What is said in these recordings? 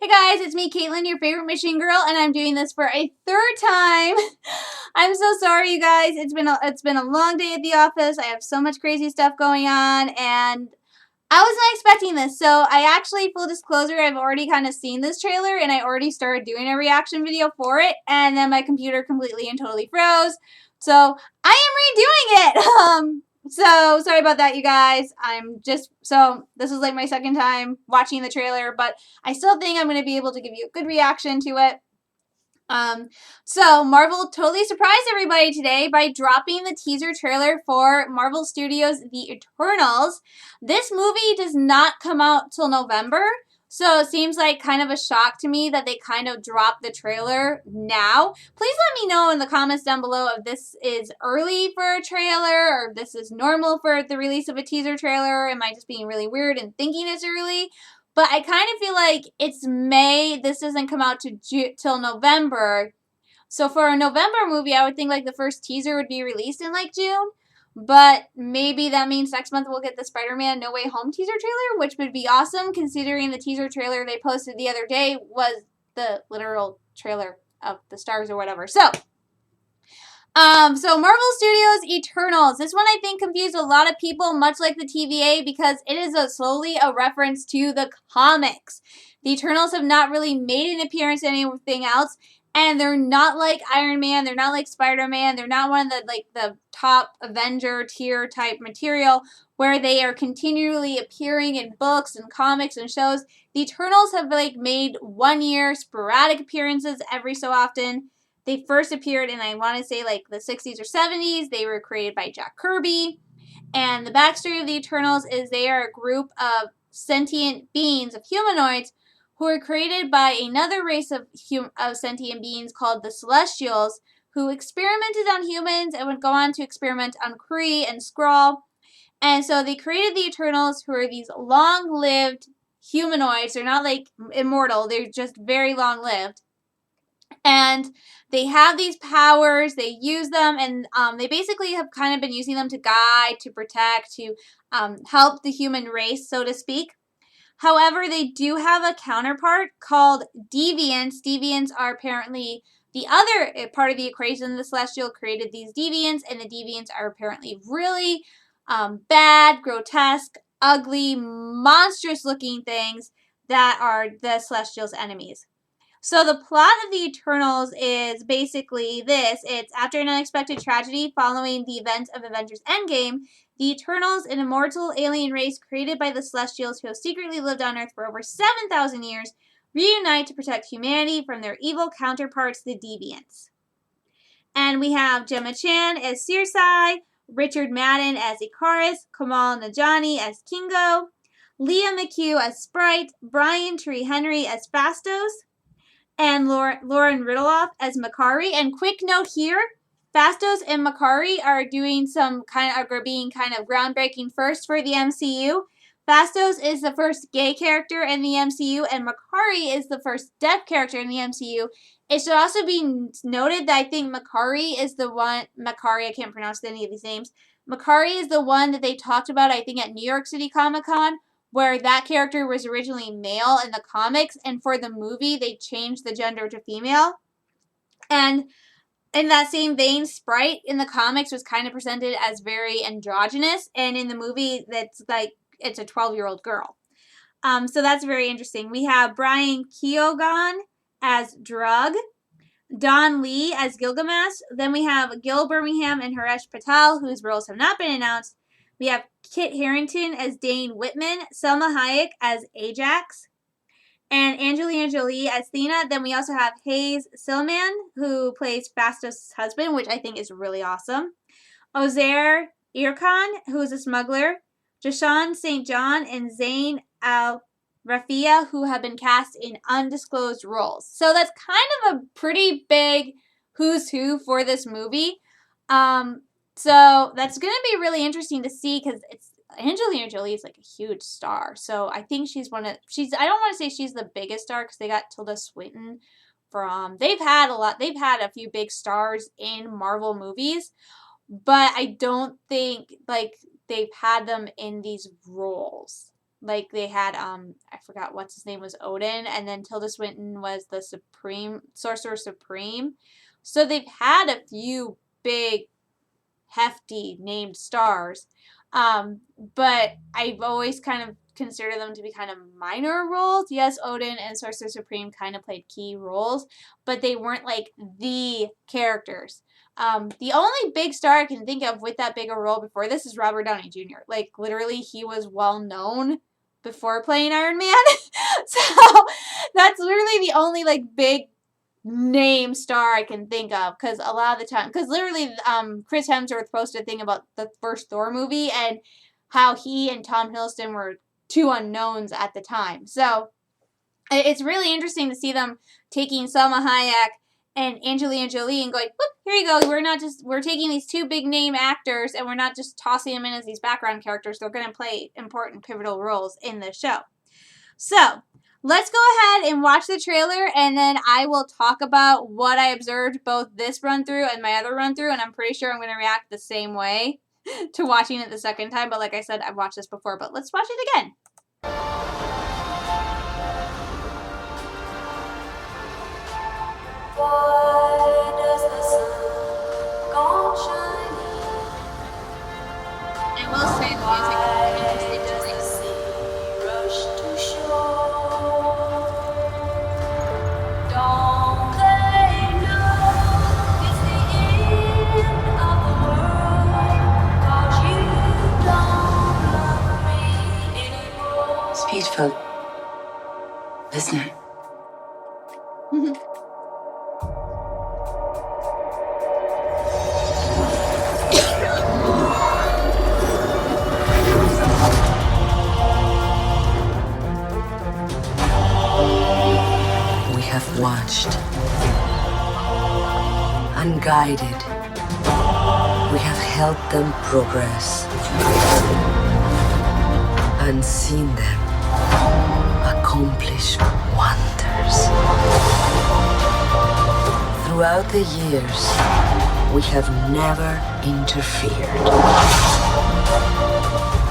Hey guys, it's me, Caitlin, your favorite machine girl, and I'm doing this for a third time. I'm so sorry, you guys. It's been a long day at the office. I have so much crazy stuff going on, and I was not expecting this. So I actually, full disclosure, I've already kind of seen this trailer, and I already started doing a reaction video for it, and then my computer completely and totally froze. So I am redoing it. So sorry about that, you guys. This is like my second time watching the trailer, but I still think I'm going to be able to give you a good reaction to it. So Marvel totally surprised everybody today by dropping the teaser trailer for Marvel Studios' The Eternals. This movie does not come out till November, so it seems like kind of a shock to me that they kind of dropped the trailer now. Please let me know in the comments down below if this is early for a trailer or if this is normal for the release of a teaser trailer. Am I just being really weird and thinking it's early? But I kind of feel like it's May. This doesn't come out till November. So for a November movie, I would think like the first teaser would be released in like June. But maybe that means next month we'll get the Spider-Man No Way Home teaser trailer, which would be awesome considering the teaser trailer they posted the other day was the literal trailer of the stars or whatever. So Marvel Studios Eternals. This one I think confused a lot of people, much like the TVA, because it is solely a reference to the comics. The Eternals have not really made an appearance in anything else, and they're not like Iron Man, they're not like Spider-Man, they're not one of the top Avenger tier type material where they are continually appearing in books and comics and shows. The Eternals have made 1 year sporadic appearances every so often. They first appeared in, I want to say, the 60s or 70s. They were created by Jack Kirby. And the backstory of the Eternals is they are a group of sentient beings, of humanoids, who were created by another race of sentient beings called the Celestials, who experimented on humans and would go on to experiment on Kree and Skrull. And so they created the Eternals, who are these long-lived humanoids. They're not, immortal. They're just very long-lived. And they have these powers, they use them, and they basically have kind of been using them to guide, to protect, to help the human race, so to speak. However, they do have a counterpart called deviants. Deviants are apparently the other part of the equation. The Celestial created these deviants, and the deviants are apparently really bad, grotesque, ugly, monstrous-looking things that are the Celestial's enemies. So the plot of the Eternals is basically this. It's after an unexpected tragedy following the events of Avengers Endgame, the Eternals, an immortal alien race created by the Celestials who have secretly lived on Earth for over 7,000 years, reunite to protect humanity from their evil counterparts, the Deviants. And we have Gemma Chan as Circe, Richard Madden as Icarus, Kamal Najani as Kingo, Leah McHugh as Sprite, Brian Tyree Henry as Phastos, and Lauren Ridloff as Makkari. And quick note here, Phastos and Makkari are being kind of groundbreaking first for the MCU. Phastos is the first gay character in the MCU, and Makkari is the first deaf character in the MCU. It should also be noted that I think Makkari, I can't pronounce any of these names. Makkari is the one that they talked about, I think, at New York City Comic Con, where that character was originally male in the comics, and for the movie, they changed the gender to female. And in that same vein, Sprite in the comics was kind of presented as very androgynous, and in the movie, it's a 12-year-old girl. So that's very interesting. We have Brian Keoghan as Drug, Don Lee as Gilgamesh. Then we have Gil Birmingham and Haresh Patel, whose roles have not been announced. We have Kit Harington as Dane Whitman, Selma Hayek as Ajax, and Angelina Jolie as Thena. Then we also have Hayes Silman, who plays Phastos' husband, which I think is really awesome. Ozair Irkan, who is a smuggler. Jashawn St. John and Zayn Al-Rafia, who have been cast in undisclosed roles. So that's kind of a pretty big who's who for this movie. So that's going to be really interesting to see because Angelina Jolie is a huge star. So I think I don't want to say she's the biggest star because they got Tilda Swinton they've had a few big stars in Marvel movies, but I don't think they've had them in these roles. like they had I forgot what's his name was Odin, and then Tilda Swinton was the Sorcerer Supreme. So they've had a few big, hefty named stars, but I've always kind of considered them to be kind of minor roles. Yes, Odin and Sorcerer Supreme kind of played key roles, but they weren't like the characters. The only big star I can think of with that bigger role before this is Robert Downey Jr. Like, literally, he was well known before playing Iron Man. So, that's literally the only, like, big name star I can think of, because a lot of the time, because literally, Chris Hemsworth posted a thing about the first Thor movie and how he and Tom Hiddleston were two unknowns at the time. So, it's really interesting to see them taking Salma Hayek and Angelina Jolie and going, whoop, here you go. We're taking these two big name actors and we're not just tossing them in as these background characters. They're going to play important pivotal roles in the show. So, let's go ahead and watch the trailer, and then I will talk about what I observed both this run through and my other run through, and I'm pretty sure I'm going to react the same way to watching it the second time. But like I said, I've watched this before, but let's watch it again. Why does the sun go shining? I will say the music is Why does interesting the sea rush to shore? Don't they know it's the end of the world? 'Cause you don't love me anymore. It's beautiful, isn't it? We have watched and guided. We have helped them progress and seen them accomplish wonders. Throughout the years, we have never interfered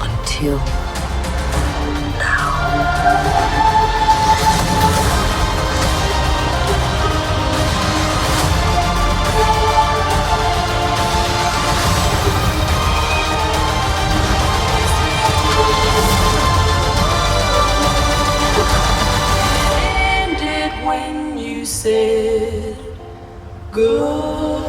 until now. Ended when you said goodbye.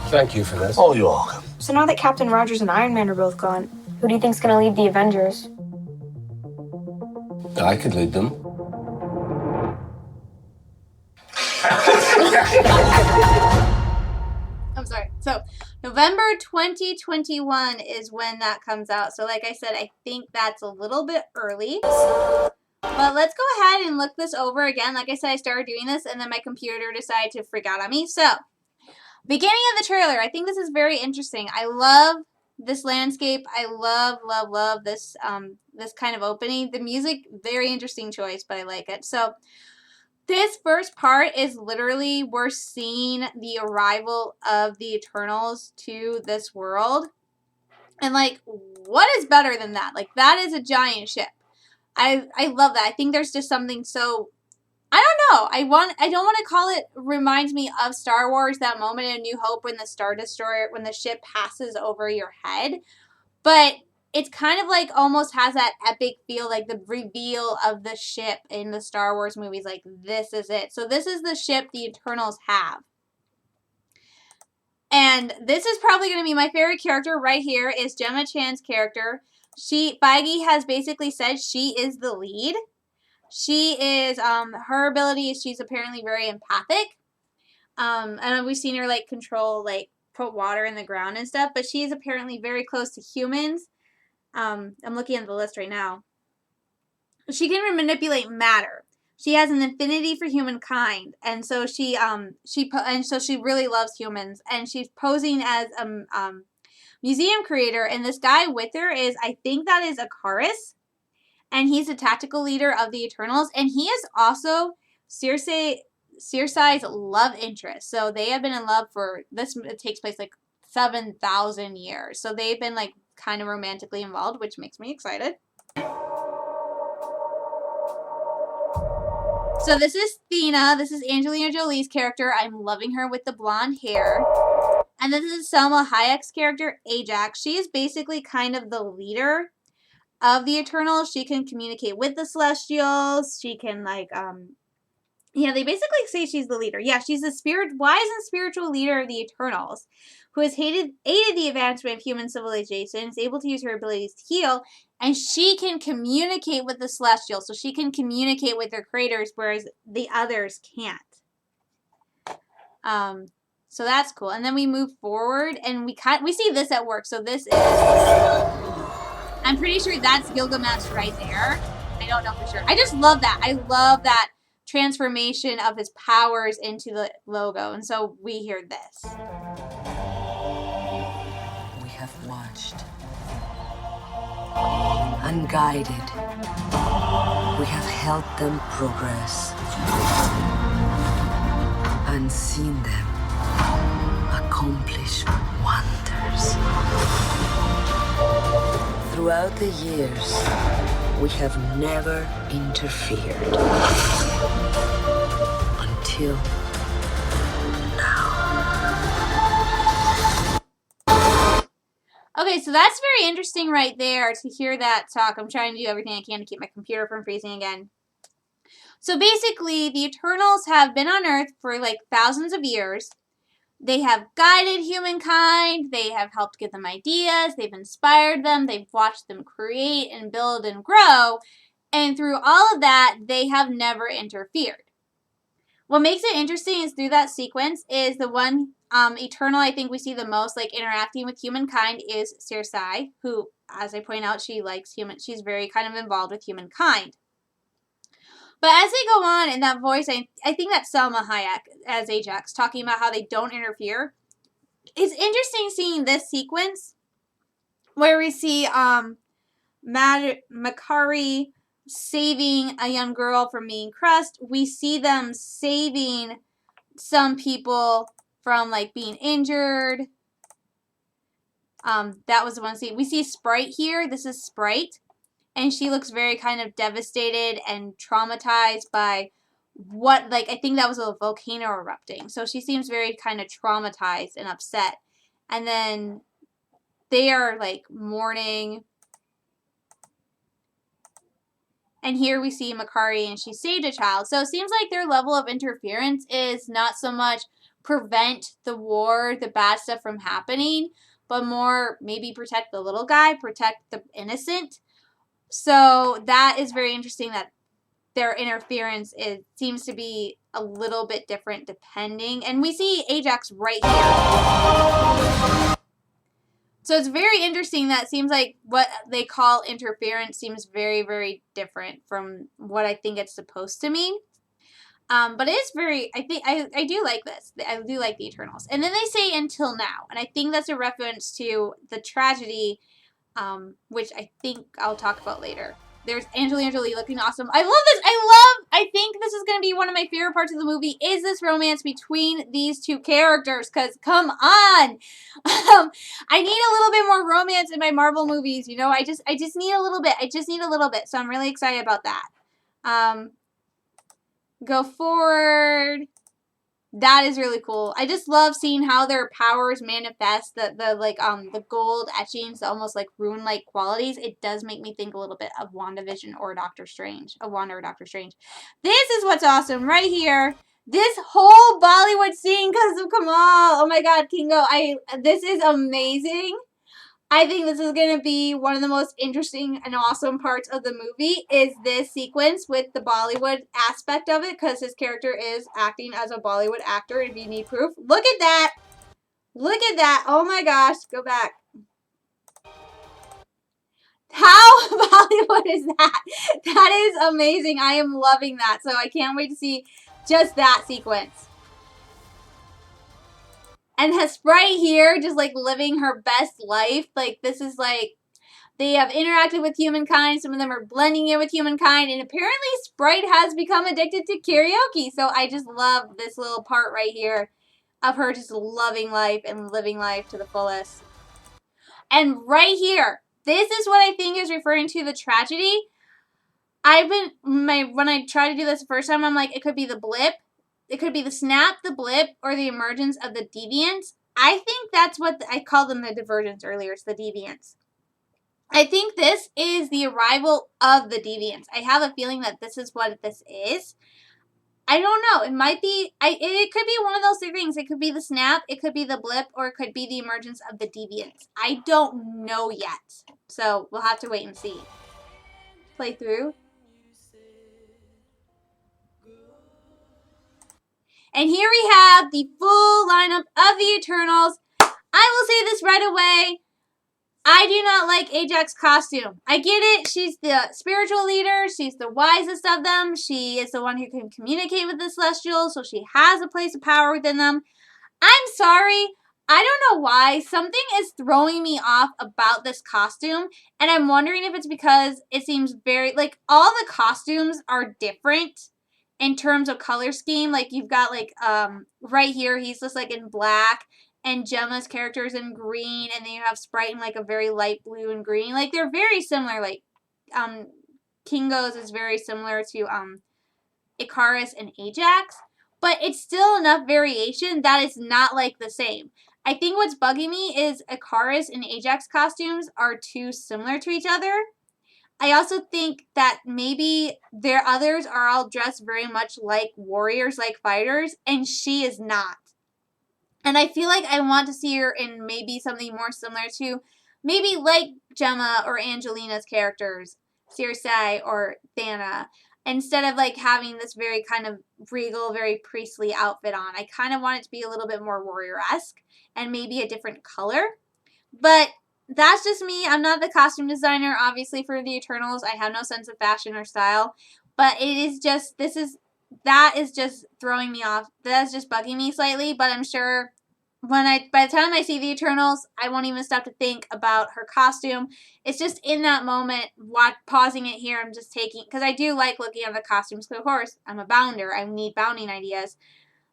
Thank you for this. Oh, you're welcome. So now that Captain Rogers and Iron Man are both gone, who do you think's gonna lead the Avengers? I could lead them. I'm sorry. So, November 2021 is when that comes out. So, like I said, I think that's a little bit early. But let's go ahead and look this over again. Like I said, I started doing this, and then my computer decided to freak out on me. So, beginning of the trailer. I think this is very interesting. I love this landscape. I love this this kind of opening. The music, very interesting choice, but I like it. So, this first part is literally we're seeing the arrival of the Eternals to this world. And, like, what is better than that? Like, that is a giant ship. I love that. I think there's just something so, I don't know. I don't want to call it, reminds me of Star Wars, that moment in New Hope when the Star Destroyer, when the ship passes over your head. But it's kind of like almost has that epic feel, like the reveal of the ship in the Star Wars movies. Like, this is it. So this is the ship the Eternals have. And this is probably going to be my favorite character right here is Gemma Chan's character. Feige has basically said she is the lead. She is, her ability is she's apparently very empathic. And we've seen her, like, control, like, put water in the ground and stuff. But she's apparently very close to humans. I'm looking at the list right now. She can manipulate matter. She has an affinity for humankind, and so she really loves humans. And she's posing as a museum creator. And this guy with her is, I think that is Akaris, and he's a tactical leader of the Eternals. And he is also Circe's love interest. So they have been in love for this. It takes place like 7,000 years. So they've been like kind of romantically involved, which makes me excited. So this is Thena. This is Angelina Jolie's character. I'm loving her with the blonde hair. And this is Salma Hayek's character, Ajax. She is basically kind of the leader of the Eternals. She can communicate with the Celestials. She can like yeah, they basically say she's the leader. Yeah, she's the wise and spiritual leader of the Eternals, who has aided the advancement of human civilization, is able to use her abilities to heal, and she can communicate with the Celestials. So she can communicate with their creators, whereas the others can't. So that's cool. And then we move forward, and we see this at work. So this is, I'm pretty sure that's Gilgamesh right there. I don't know for sure. I just love that. I love that transformation of his powers into the logo. And so we hear this. We have watched and guided. We have helped them progress and seen them accomplish wonders. Throughout the years, we have never interfered. Until now. Okay, so that's very interesting right there to hear that talk. I'm trying to do everything I can to keep my computer from freezing again. So basically, the Eternals have been on Earth for like thousands of years. They have guided humankind. They have helped give them ideas. They've inspired them. They've watched them create and build and grow. And through all of that, they have never interfered. What makes it interesting is through that sequence is the one Eternal I think we see the most like interacting with humankind is Circe, who, as I point out, she likes she's very kind of involved with humankind. But as they go on in that voice, I think that's Salma Hayek as Ajax talking about how they don't interfere. It's interesting seeing this sequence where we see Makari saving a young girl from being crushed. We see them saving some people from like being injured. That was the one scene. We see Sprite here. This is Sprite. And she looks very kind of devastated and traumatized by what, like, I think that was a volcano erupting. So she seems very kind of traumatized and upset. And then they are like mourning. And here we see Makari, and she saved a child. So it seems like their level of interference is not so much prevent the war, the bad stuff from happening, but more maybe protect the little guy, protect the innocent. So that is very interesting that their interference seems to be a little bit different depending. And we see Ajax right here. So it's very interesting that it seems like what they call interference seems very, very different from what I think it's supposed to mean. But it is very, I do like this. I do like the Eternals. And then they say until now. And I think that's a reference to the tragedy, which I think I'll talk about later. There's Angelina Jolie looking awesome. I love this. I think this is going to be one of my favorite parts of the movie is this romance between these two characters. Because, come on. I need a little bit more romance in my Marvel movies. You know, I just need a little bit. I just need a little bit. So I'm really excited about that. Go forward. That is really cool. I just love seeing how their powers manifest. The gold etchings, the almost like rune-like qualities. It does make me think a little bit of WandaVision or Doctor Strange. Wanda or Doctor Strange. This is what's awesome right here. This whole Bollywood scene because of Kamal. Oh my God, Kingo. This is amazing. I think this is going to be one of the most interesting and awesome parts of the movie is this sequence with the Bollywood aspect of it because his character is acting as a Bollywood actor if you need proof. Look at that. Look at that. Oh my gosh. Go back. How Bollywood is that? That is amazing. I am loving that. So I can't wait to see just that sequence. And has Sprite here just like living her best life. Like this is like They have interacted with humankind. Some of them are blending in with humankind. And apparently Sprite has become addicted to karaoke. So I just love this little part right here of her just loving life and living life to the fullest. And right here, this is what I think is referring to the tragedy. When I tried to do this the first time, I'm like, it could be the blip. It could be the snap, the blip, or the emergence of the deviants. I think that's what I called them the divergents earlier. It's the deviants. I think this is the arrival of the deviants. I have a feeling that this is what this is. I don't know. It might be, it could be one of those three things. It could be the snap, it could be the blip, or it could be the emergence of the deviants. I don't know yet. So we'll have to wait and see. Play through. And here we have the full lineup of the Eternals. I will say this right away. I do not like Ajax's costume. I get it. She's the spiritual leader. She's the wisest of them. She is the one who can communicate with the Celestials, so she has a place of power within them. I'm sorry. I don't know why. Something is throwing me off about this costume, and I'm wondering if it's because it seems very, like, all the costumes are different in terms of color scheme. Like, you've got, like, right here, he's just, like, in black. And Gemma's character is in green, and then you have Sprite in like a very light blue and green. Like they're very similar. Like Kingo's is very similar to Icarus and Ajax, but it's still enough variation that it's not like the same. I think what's bugging me is Icarus and Ajax costumes are too similar to each other. I also think that maybe their others are all dressed very much like warriors, like fighters, and she is not. And I feel like I want to see her in maybe something more similar to, maybe like Gemma or Angelina's characters, Circe or Thana, instead of like having this very kind of regal, very priestly outfit on. I kind of want it to be a little bit more warrior-esque and maybe a different color. But that's just me. I'm not the costume designer, obviously, for the Eternals. I have no sense of fashion or style. But it is just, that is just throwing me off. That's just bugging me slightly, but I'm sure by the time I see the Eternals, I won't even stop to think about her costume. It's just in that moment, pausing it here, I'm just taking, because I do like looking at the costumes, because of course, I'm a bounder. I need bounding ideas.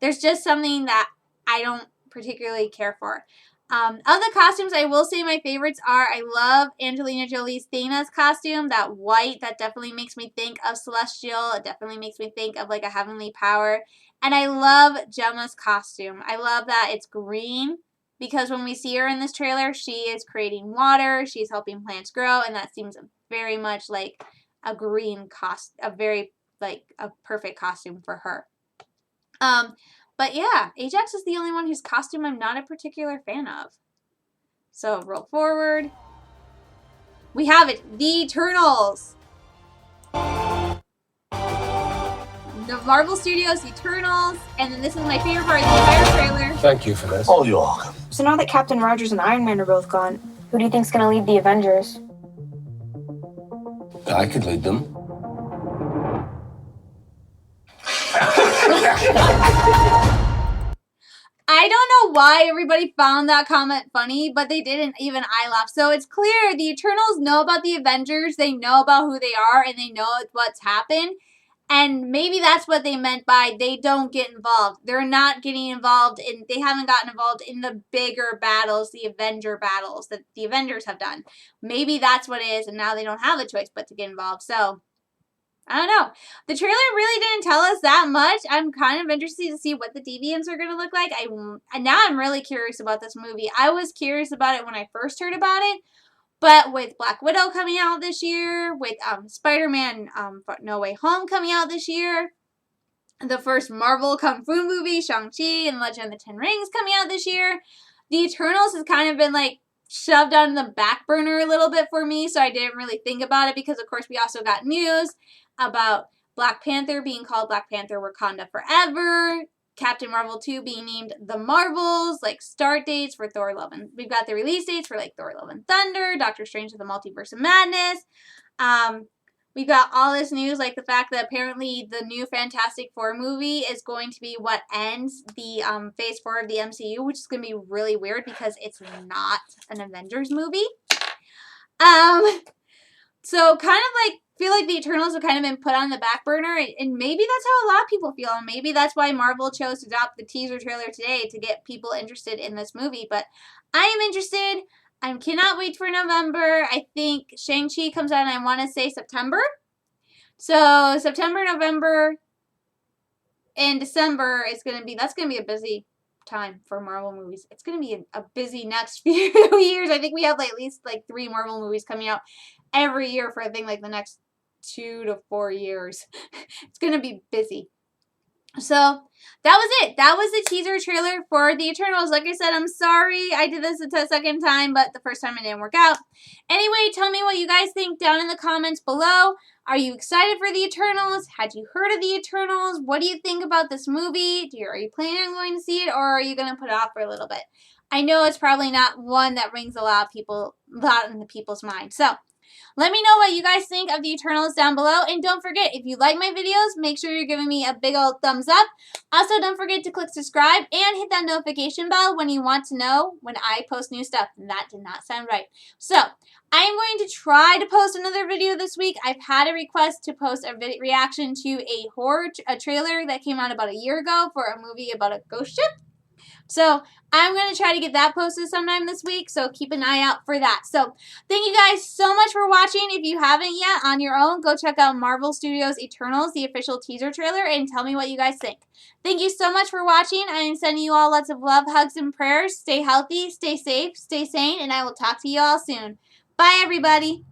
There's just something that I don't particularly care for. Of the costumes, I will say my favorites are, I love Angelina Jolie's Thana's costume. That white, that definitely makes me think of Celestial. It definitely makes me think of like a heavenly power. And I love Gemma's costume. I love that it's green, because when we see her in this trailer, she is creating water. She's helping plants grow, and that seems very much like a green costume, a perfect costume for her. But yeah, Ajax is the only one whose costume I'm not a particular fan of. So roll forward. We have it. The Eternals. The Marvel Studios Eternals. And then this is my favorite part of the entire trailer. Thank you for this. Oh, you're welcome. So now that Captain Rogers and Iron Man are both gone, who do you think's gonna lead the Avengers? I could lead them. I don't know why everybody found that comment funny, but they didn't. Even I laughed. So it's clear the Eternals know about the Avengers. They know about who they are, and they know what's happened. And maybe that's what they meant by they don't get involved. They're not getting involved in, they haven't gotten involved in the bigger battles, the Avenger battles that the Avengers have done. Maybe that's what it is, and now they don't have a choice but to get involved. So I don't know. The trailer really didn't tell us that much. I'm kind of interested to see what the deviants are going to look like. Now I'm really curious about this movie. I was curious about it when I first heard about it, but with Black Widow coming out this year, with Spider-Man No Way Home coming out this year, the first Marvel Kung Fu movie, Shang-Chi and Legend of the Ten Rings coming out this year, the Eternals has kind of been like shoved on the back burner a little bit for me, so I didn't really think about it because, of course, we also got news about Black Panther being called Black Panther Wakanda Forever, Captain Marvel 2 being named The Marvels, like start dates for Thor Love and we've got the release dates for like Thor Love and Thunder, Doctor Strange of the Multiverse of Madness. We've got all this news, like the fact that apparently the new Fantastic Four movie is going to be what ends the Phase 4 of the MCU, which is going to be really weird because it's not an Avengers movie. So kind of like feel like the Eternals have kind of been put on the back burner, and maybe that's how a lot of people feel, and maybe that's why Marvel chose to drop the teaser trailer today to get people interested in this movie. But I am interested. I cannot wait for November. I think Shang-Chi comes out, and I want to say September. So September, November, and December is that's gonna be a busy time for Marvel movies. It's gonna be a busy next few years. I think we have like, at least like 3 Marvel movies coming out every year for I think like the next 2 to 4 years. It's gonna be busy. So that was it. That was the teaser trailer for the Eternals. Like I said, I'm sorry I did this a second time, but the first time it didn't work out. Anyway, tell me what you guys think down in the comments below. Are you excited for the Eternals? Had you heard of the Eternals? What do you think about this movie? Are you planning on going to see it, or are you going to put it off for a little bit? I know it's probably not one that rings a lot in the people's mind. So let me know what you guys think of the Eternals down below. And don't forget, if you like my videos, make sure you're giving me a big old thumbs up. Also, don't forget to click subscribe and hit that notification bell when you want to know when I post new stuff. That did not sound right. So I am going to try to post another video this week. I've had a request to post a reaction to a trailer that came out about a year ago for a movie about a ghost ship. So I'm going to try to get that posted sometime this week, so keep an eye out for that. So thank you guys so much for watching. If you haven't yet, on your own, go check out Marvel Studios Eternals, the official teaser trailer, and tell me what you guys think. Thank you so much for watching. I am sending you all lots of love, hugs, and prayers. Stay healthy, stay safe, stay sane, and I will talk to you all soon. Bye, everybody.